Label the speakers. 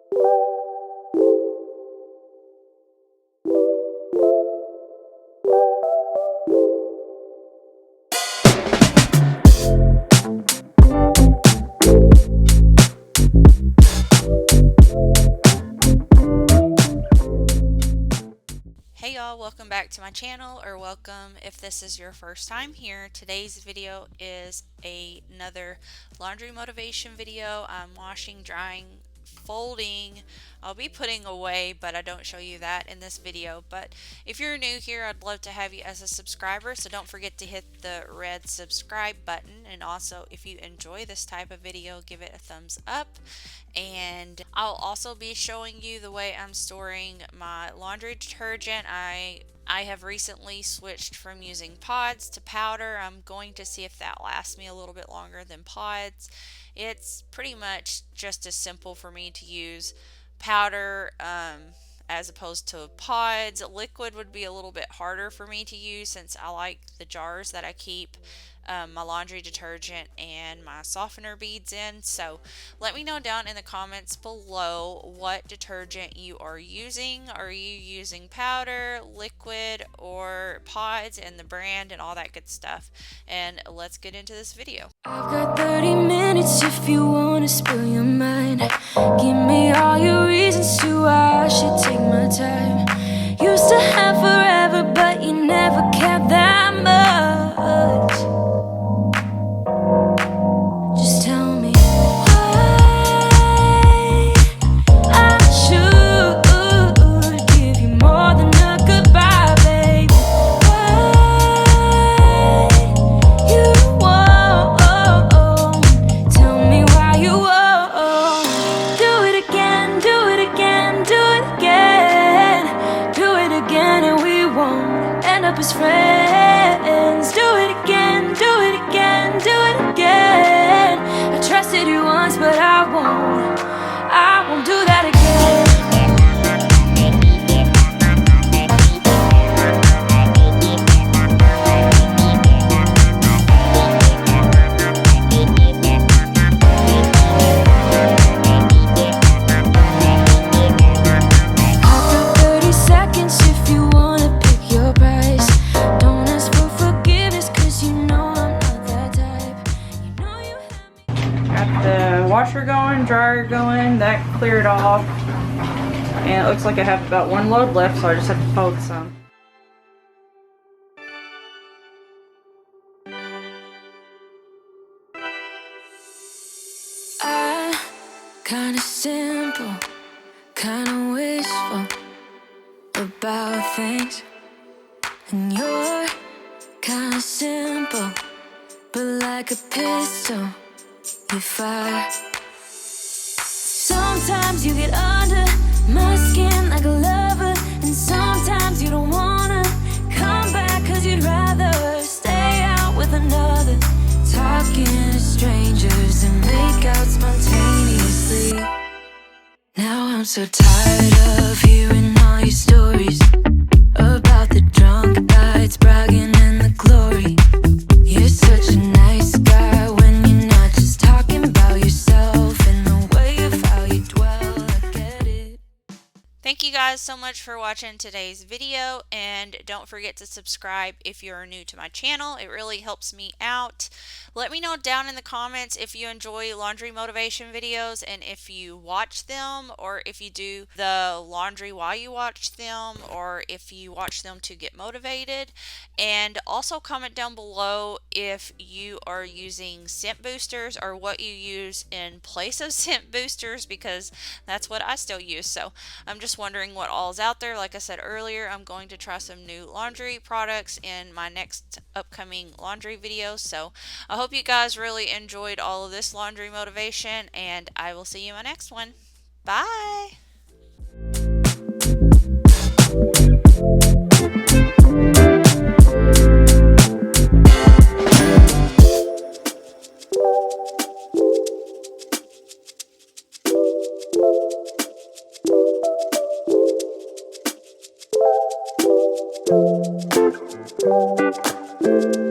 Speaker 1: Hey y'all, welcome back to my channel, or welcome if this is your first time here. Today's video is another laundry motivation video. I'm washing, drying, folding. I'll be putting away, but I don't show you that in this video. But if you're new here, I'd love to have you as a subscriber, so don't forget to hit the red subscribe button. And also, if you enjoy this type of video, give it a thumbs up. And I'll also be showing you the way I'm storing my laundry detergent. I have recently switched from using pods to powder. I'm going to see if that lasts me a little bit longer than pods. It's pretty much just as simple for me to use powder as opposed to pods. Liquid would be a little bit harder for me to use since I like the jars that I keep my laundry detergent and my softener beads in. So let me know down in the comments below what detergent you are using. Are you using powder, liquid, or pods, and the brand and all that good stuff? And let's get into this video.
Speaker 2: I've got 30 minutes if you want to spill your mind. Give me all your reasons to why I should take my time. Used to have forever, but you never cared that much. Just tell me why I should give you more than a goodbye, baby. Why you won't tell me why you won't. Do it again, do it again, do it again. Do it again and we won't end up as friends. Do it again, do it again, do it again. I trusted you once, but I won't do that again. I've got 30 seconds if you wanna pick your price. Don't ask for forgiveness, cause you know I'm not that type. You know you have me.
Speaker 3: Got the washer going, dryer going, that cleared off. And it looks like I have about one load left, so I just have to fold some.
Speaker 2: Kinda simple, kinda wishful about things. And you're kinda simple, but like a pistol, you fire. Sometimes you get under my skin like a lover, and sometimes you don't wanna come back cause you'd rather stay out with another. Talking to strangers and make out spontaneously. Now I'm so tired of hearing all your stories about the drunk nights, bragging in the glory. You're such a nice guy when you're not just talking about yourself and the way of how you dwell. I get it.
Speaker 1: Thank you guys so much for watching today's video, and don't forget to subscribe if you're new to my channel. It really helps me out. Let me know down in the comments if you enjoy laundry motivation videos and if you watch them, or if you do the laundry while you watch them, or if you watch them to get motivated. And also comment down below if you are using scent boosters or what you use in place of scent boosters, because that's what I still use. So I'm just wondering what all is out there. Like I said earlier, I'm going to try some new laundry products in my next upcoming laundry video. So I hope you guys really enjoyed all of this laundry motivation, and I will see you in my next one. Bye!
Speaker 2: Thank you.